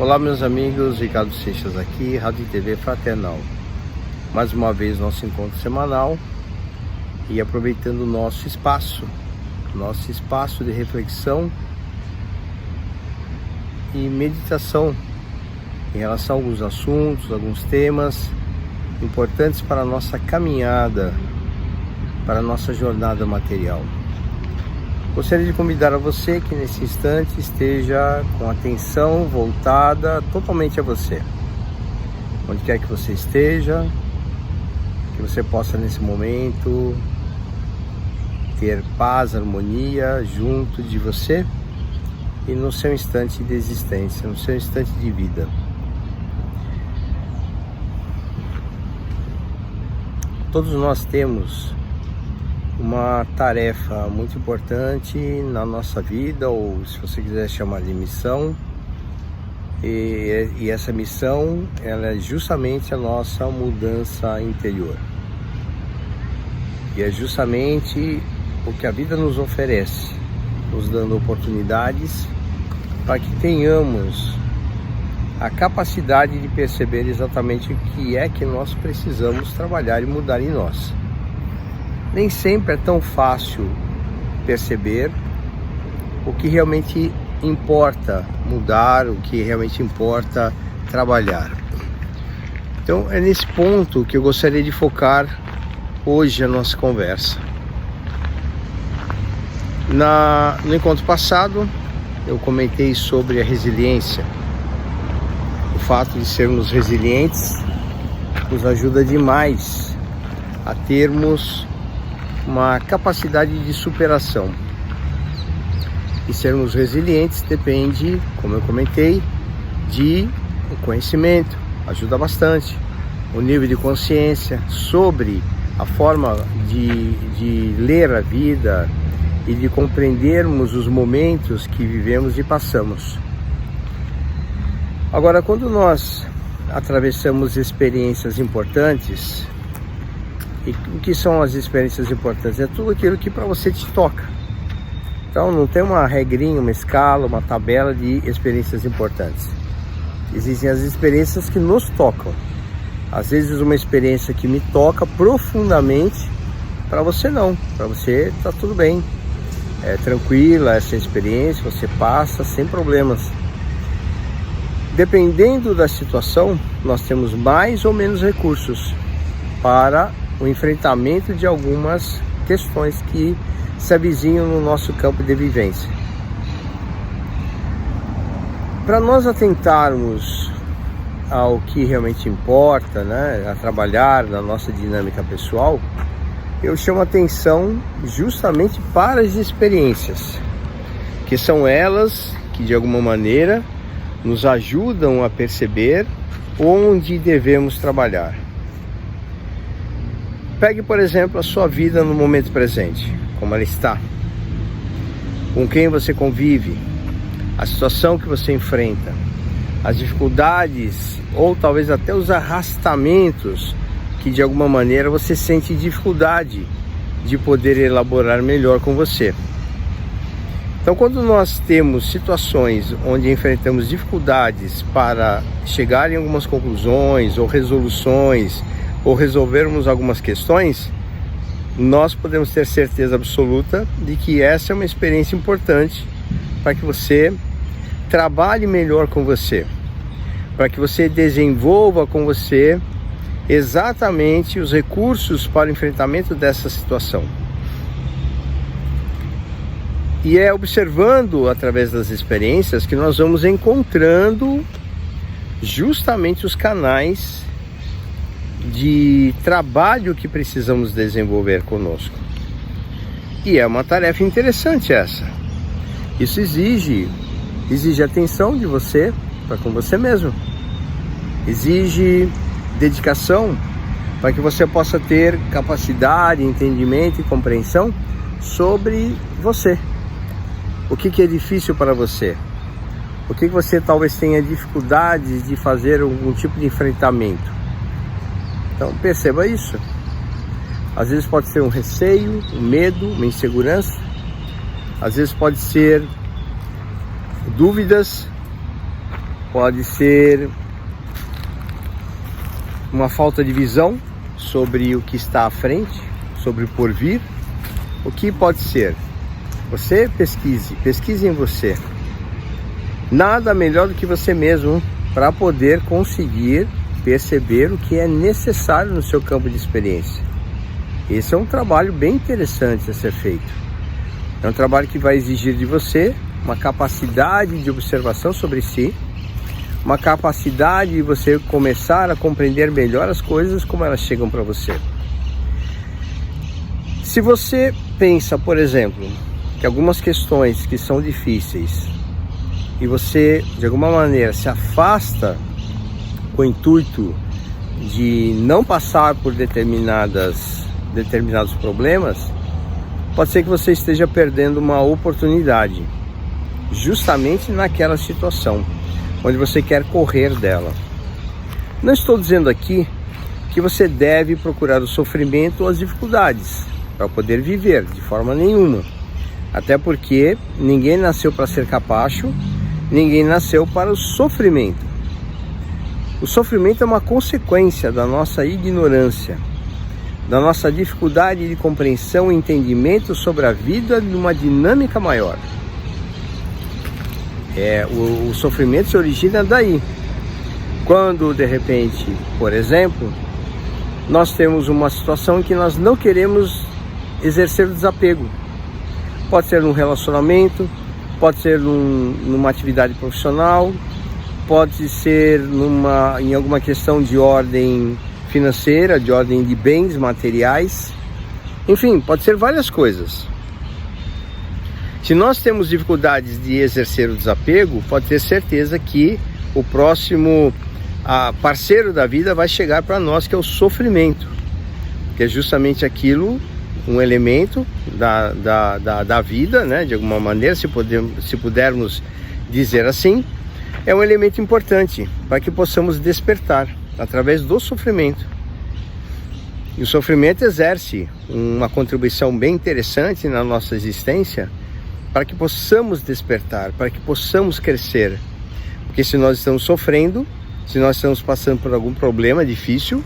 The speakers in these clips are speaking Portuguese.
Olá meus amigos, Ricardo Seixas aqui, Rádio e TV Fraternal. Mais uma vez nosso encontro semanal e aproveitando o nosso espaço de reflexão e meditação em relação a alguns assuntos, alguns temas importantes para a nossa caminhada, para a nossa jornada material. Gostaria de convidar a você que nesse instante esteja com a atenção voltada totalmente a você. Onde quer que você esteja, que você possa nesse momento ter paz, harmonia junto de você e no seu instante de existência, no seu instante de vida. Todos nós temos uma tarefa muito importante na nossa vida, ou se você quiser chamar de missão, e essa missão ela é justamente a nossa mudança interior. E é justamente o que a vida nos oferece, nos dando oportunidades para que tenhamos a capacidade de perceber exatamente o que é que nós precisamos trabalhar e mudar em nós. Nem sempre é tão fácil perceber o que realmente importa mudar, o que realmente importa trabalhar. Então é nesse ponto que eu gostaria de focar hoje a nossa conversa. No encontro passado eu comentei sobre a resiliência. O fato de sermos resilientes nos ajuda demais a termos uma capacidade de superação. E sermos resilientes depende, como eu comentei, de conhecimento, ajuda bastante. O nível de consciência sobre a forma de ler a vida e de compreendermos os momentos que vivemos e passamos. Agora, quando nós atravessamos experiências importantes, e o que são as experiências importantes? É tudo aquilo que para você te toca. Então não tem uma regrinha, uma escala, uma tabela de experiências importantes. Existem as experiências que nos tocam. Às vezes uma experiência que me toca profundamente, para você não. Para você está tudo bem. É tranquila essa experiência, você passa sem problemas. Dependendo da situação, nós temos mais ou menos recursos para o enfrentamento de algumas questões que se avizinham no nosso campo de vivência. Para nós atentarmos ao que realmente importa, a trabalhar na nossa dinâmica pessoal, eu chamo atenção justamente para as experiências, que são elas que de alguma maneira nos ajudam a perceber onde devemos trabalhar. Pegue, por exemplo, a sua vida no momento presente, como ela está, com quem você convive, a situação que você enfrenta, as dificuldades ou talvez até os arrastamentos que de alguma maneira você sente dificuldade de poder elaborar melhor com você. Então, quando nós temos situações onde enfrentamos dificuldades para chegar em algumas conclusões ou resoluções, ou resolvermos algumas questões, nós podemos ter certeza absoluta de que essa é uma experiência importante para que você trabalhe melhor com você, para que você desenvolva com você exatamente os recursos para o enfrentamento dessa situação. E é observando através das experiências que nós vamos encontrando justamente os canais de trabalho que precisamos desenvolver conosco. E é uma tarefa interessante essa. Isso exige atenção de você para com você mesmo. Exige dedicação para que você possa ter capacidade, entendimento e compreensão sobre você. O que é difícil para você? O que você talvez tenha dificuldades de fazer algum tipo de enfrentamento? Então perceba isso. Às vezes pode ser um receio, um medo, uma insegurança. Às vezes pode ser dúvidas, pode ser uma falta de visão sobre o que está à frente, sobre o porvir. O que pode ser? Você pesquise em você. Nada melhor do que você mesmo para poder conseguir perceber o que é necessário no seu campo de experiência. Esse é um trabalho bem interessante a ser feito. É um trabalho que vai exigir de você uma capacidade de observação sobre si, uma capacidade de você começar a compreender melhor as coisas como elas chegam para você. Se você pensa, por exemplo, que algumas questões que são difíceis e você, de alguma maneira, se afasta com o intuito de não passar por determinados problemas, pode ser que você esteja perdendo uma oportunidade justamente naquela situação onde você quer correr dela. Não estou dizendo aqui que você deve procurar o sofrimento ou as dificuldades para poder viver, de forma nenhuma. Até porque ninguém nasceu para ser capacho, ninguém nasceu para o sofrimento. O sofrimento é uma consequência da nossa ignorância, da nossa dificuldade de compreensão e entendimento sobre a vida numa dinâmica maior. O sofrimento se origina daí. Quando, de repente, por exemplo, nós temos uma situação em que nós não queremos exercer o desapego. Pode ser num relacionamento, pode ser numa atividade profissional, pode ser em alguma questão de ordem financeira, de ordem de bens materiais. Enfim, pode ser várias coisas. Se nós temos dificuldades de exercer o desapego, pode ter certeza que o próximo parceiro da vida vai chegar para nós, que é o sofrimento, que é justamente aquilo, um elemento da vida, né? De alguma maneira, se pudermos dizer assim, é um elemento importante para que possamos despertar através do sofrimento. E o sofrimento exerce uma contribuição bem interessante na nossa existência, para que possamos despertar, para que possamos crescer. Porque se nós estamos sofrendo, se nós estamos passando por algum problema difícil,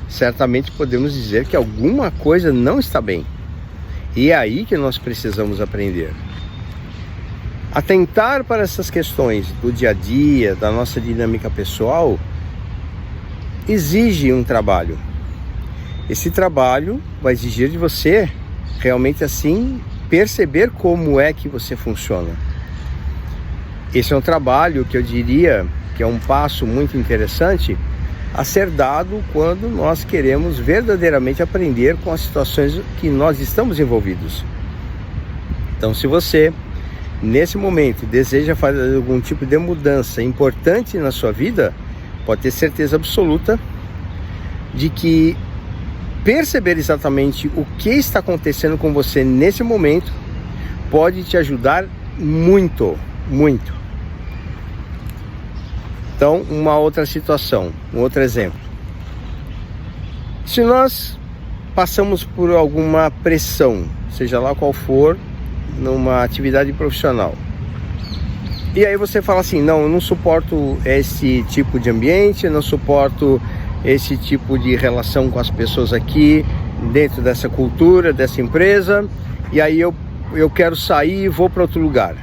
certamente podemos dizer que alguma coisa não está bem. E é aí que nós precisamos aprender. Atentar para essas questões do dia a dia, da nossa dinâmica pessoal, exige um trabalho. Esse trabalho vai exigir de você, realmente assim, perceber como é que você funciona. Esse é um trabalho que eu diria que é um passo muito interessante a ser dado quando nós queremos verdadeiramente aprender com as situações que nós estamos envolvidos. Então, se você, nesse momento, deseja fazer algum tipo de mudança importante na sua vida, pode ter certeza absoluta de que perceber exatamente o que está acontecendo com você nesse momento pode te ajudar muito, muito. Então, uma outra situação, um outro exemplo. Se nós passamos por alguma pressão, seja lá qual for, numa atividade profissional, e aí você fala assim, não, eu não suporto esse tipo de ambiente, eu não suporto esse tipo de relação com as pessoas aqui, dentro dessa cultura, dessa empresa, e aí eu quero sair e vou para outro lugar.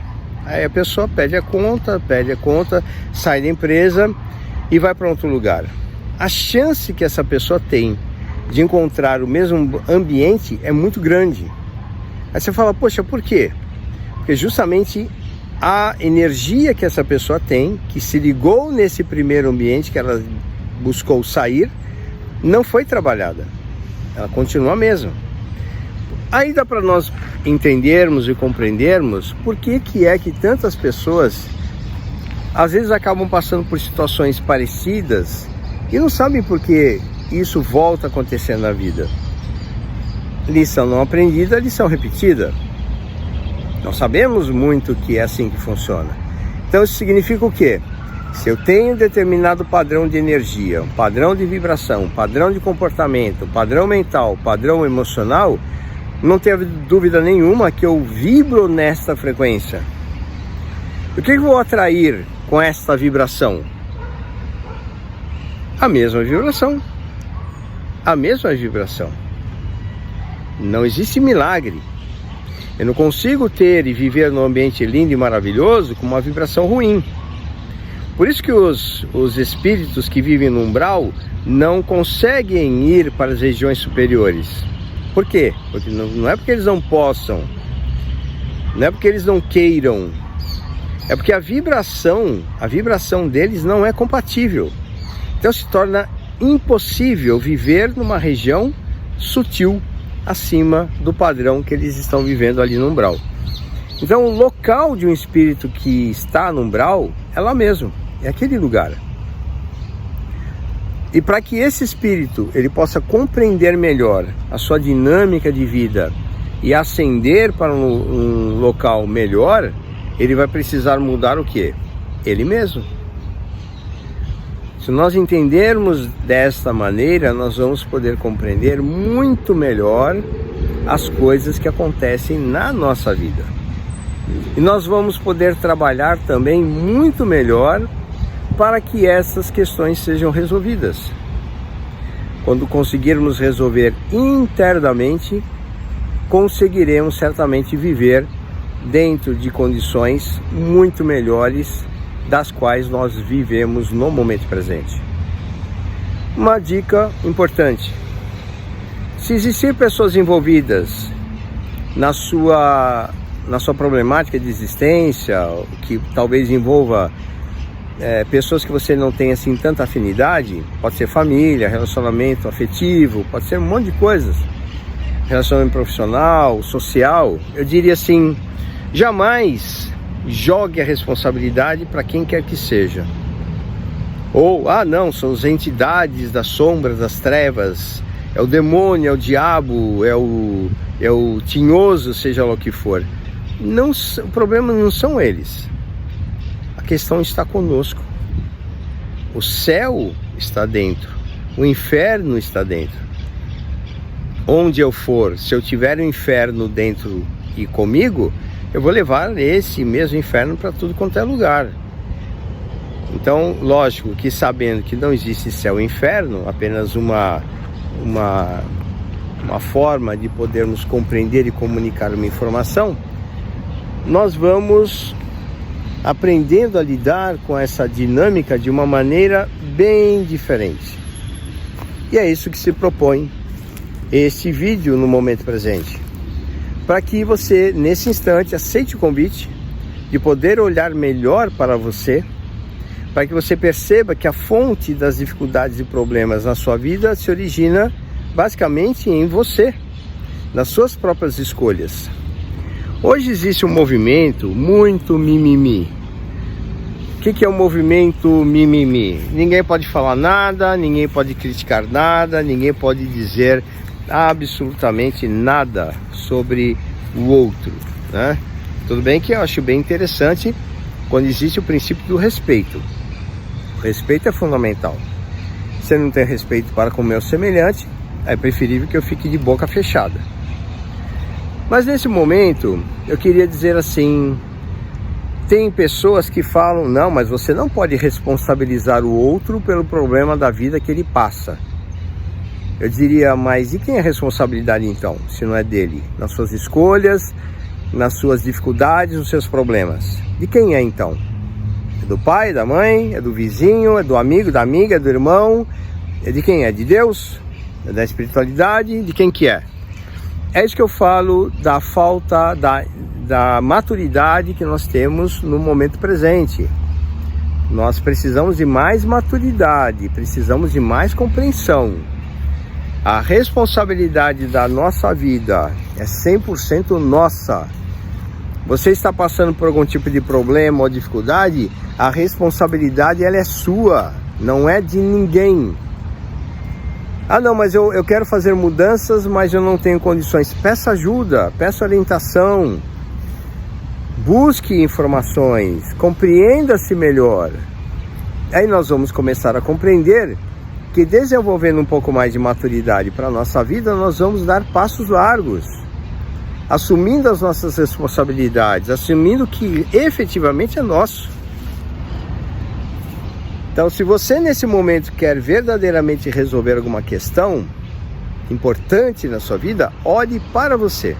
Aí a pessoa pede a conta, sai da empresa e vai para outro lugar. A chance que essa pessoa tem de encontrar o mesmo ambiente é muito grande. Aí você fala, poxa, por quê? Porque justamente a energia que essa pessoa tem, que se ligou nesse primeiro ambiente que ela buscou sair, não foi trabalhada. Ela continua a mesma. Aí dá para nós entendermos e compreendermos por que é que tantas pessoas às vezes acabam passando por situações parecidas e não sabem por que isso volta a acontecer na vida. Lição não aprendida, lição repetida. Nós sabemos muito que é assim que funciona. Então isso significa o quê? Se eu tenho determinado padrão de energia, um padrão de vibração, um padrão de comportamento, um padrão mental, um padrão emocional, não tenho dúvida nenhuma que eu vibro nesta frequência. O que eu vou atrair com esta vibração? A mesma vibração. A mesma vibração. Não existe milagre. Eu não consigo ter e viver num ambiente lindo e maravilhoso com uma vibração ruim. Por isso que os espíritos que vivem no umbral não conseguem ir para as regiões superiores. Por quê? Porque não é porque eles não possam, não é porque eles não queiram, é porque a vibração deles não é compatível. Então se torna impossível viver numa região sutil acima do padrão que eles estão vivendo ali no umbral. Então o local de um espírito que está no umbral é lá mesmo, é aquele lugar. E para que esse espírito ele possa compreender melhor a sua dinâmica de vida e ascender para um local melhor, ele vai precisar mudar o quê? Ele mesmo. Se nós entendermos desta maneira, nós vamos poder compreender muito melhor as coisas que acontecem na nossa vida. E nós vamos poder trabalhar também muito melhor para que essas questões sejam resolvidas. Quando conseguirmos resolver internamente, conseguiremos certamente viver dentro de condições muito melhores das quais nós vivemos no momento presente. Uma dica importante: se existir pessoas envolvidas na sua problemática de existência, que talvez envolva pessoas que você não tem assim tanta afinidade, pode ser família, relacionamento afetivo, pode ser um monte de coisas, relacionamento profissional, social, eu diria assim, jamais jogue a responsabilidade para quem quer que seja. Ou, não, são as entidades das sombras, das trevas, é o demônio, é o diabo, é o tinhoso, seja lá o que for. Não, o problema não são eles. A questão está conosco. O céu está dentro, o inferno está dentro. Onde eu for, se eu tiver o inferno dentro e comigo, eu vou levar esse mesmo inferno para tudo quanto é lugar. Então, lógico que sabendo que não existe céu e inferno, apenas uma forma de podermos compreender e comunicar uma informação, nós vamos aprendendo a lidar com essa dinâmica de uma maneira bem diferente. E é isso que se propõe este vídeo no momento presente. Para que você, nesse instante, aceite o convite de poder olhar melhor para você, para que você perceba que a fonte das dificuldades e problemas na sua vida se origina basicamente em você, nas suas próprias escolhas. Hoje existe um movimento muito mimimi. O que é o movimento mimimi? Ninguém pode falar nada, ninguém pode criticar nada, ninguém pode dizer absolutamente nada sobre o outro, né? Tudo bem que eu acho bem interessante quando existe o princípio do respeito. O respeito é fundamental. Se eu não tenho respeito para com o meu semelhante, é preferível que eu fique de boca fechada. Mas nesse momento, eu queria dizer assim, tem pessoas que falam, não, mas você não pode responsabilizar o outro pelo problema da vida que ele passa. Eu diria, mas e quem é a responsabilidade então, se não é dele? Nas suas escolhas, nas suas dificuldades, nos seus problemas. De quem é então? É do pai, da mãe, é do vizinho, é do amigo, da amiga, é do irmão? É de quem é? De Deus? É da espiritualidade? De quem que é? É isso que eu falo da falta da maturidade que nós temos no momento presente. Nós precisamos de mais maturidade, precisamos de mais compreensão. A responsabilidade da nossa vida é 100% nossa. Você está passando por algum tipo de problema ou dificuldade, a responsabilidade ela é sua, não é de ninguém. Não, mas eu quero fazer mudanças, mas eu não tenho condições. Peça ajuda, peça orientação, busque informações, compreenda-se melhor. Aí nós vamos começar a compreender que desenvolvendo um pouco mais de maturidade para a nossa vida, nós vamos dar passos largos. assumindo as nossas responsabilidades, assumindo que efetivamente é nosso. Então, se você nesse momento quer verdadeiramente resolver alguma questão importante na sua vida, olhe para você.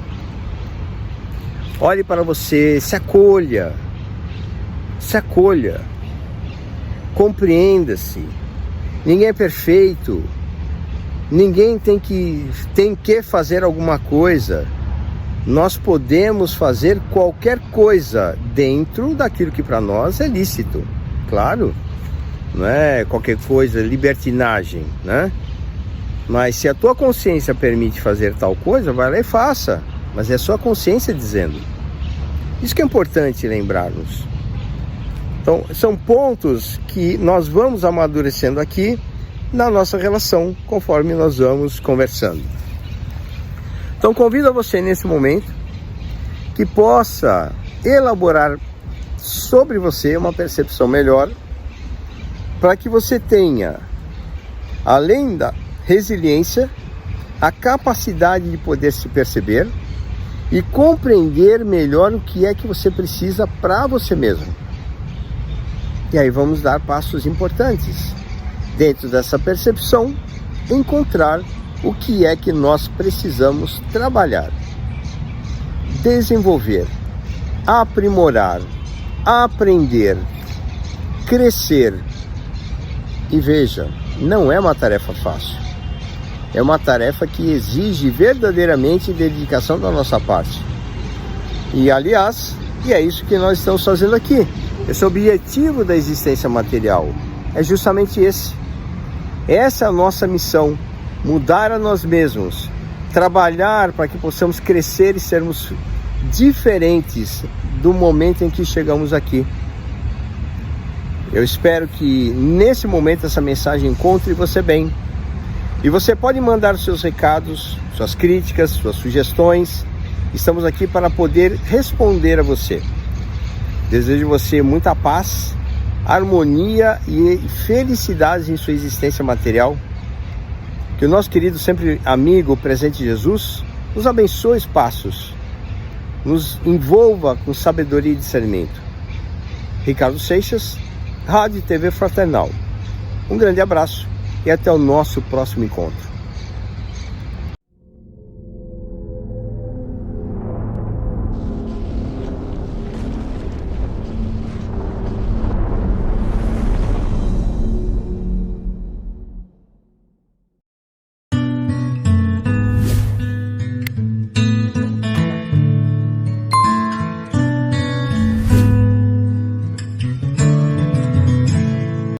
Olhe para você, se acolha. Se acolha. Compreenda-se. Ninguém é perfeito. Ninguém tem que fazer alguma coisa. Nós podemos fazer qualquer coisa dentro daquilo que para nós é lícito. Claro, não é qualquer coisa, libertinagem, né? Mas se a tua consciência permite fazer tal coisa, vai lá e faça. Mas é a sua consciência dizendo. Isso que é importante lembrarmos. Então, são pontos que nós vamos amadurecendo aqui na nossa relação, conforme nós vamos conversando. Então, convido a você nesse momento que possa elaborar sobre você uma percepção melhor, para que você tenha, além da resiliência, a capacidade de poder se perceber e compreender melhor o que é que você precisa para você mesmo. E aí vamos dar passos importantes. Dentro dessa percepção, encontrar o que é que nós precisamos trabalhar, desenvolver, aprimorar, aprender, crescer. E veja, não é uma tarefa fácil. É uma tarefa que exige verdadeiramente dedicação da nossa parte. E aliás, é isso que nós estamos fazendo aqui. Esse objetivo da existência material é justamente esse. Essa é a nossa missão. Mudar a nós mesmos. Trabalhar para que possamos crescer e sermos diferentes do momento em que chegamos aqui. Eu espero que nesse momento essa mensagem encontre você bem. E você pode mandar seus recados, suas críticas, suas sugestões. Estamos aqui para poder responder a você. Desejo você muita paz, harmonia e felicidade em sua existência material. Que o nosso querido sempre amigo, presente Jesus, nos abençoe os passos, nos envolva com sabedoria e discernimento. Ricardo Seixas, Rádio e TV Fraternal. Um grande abraço e até o nosso próximo encontro.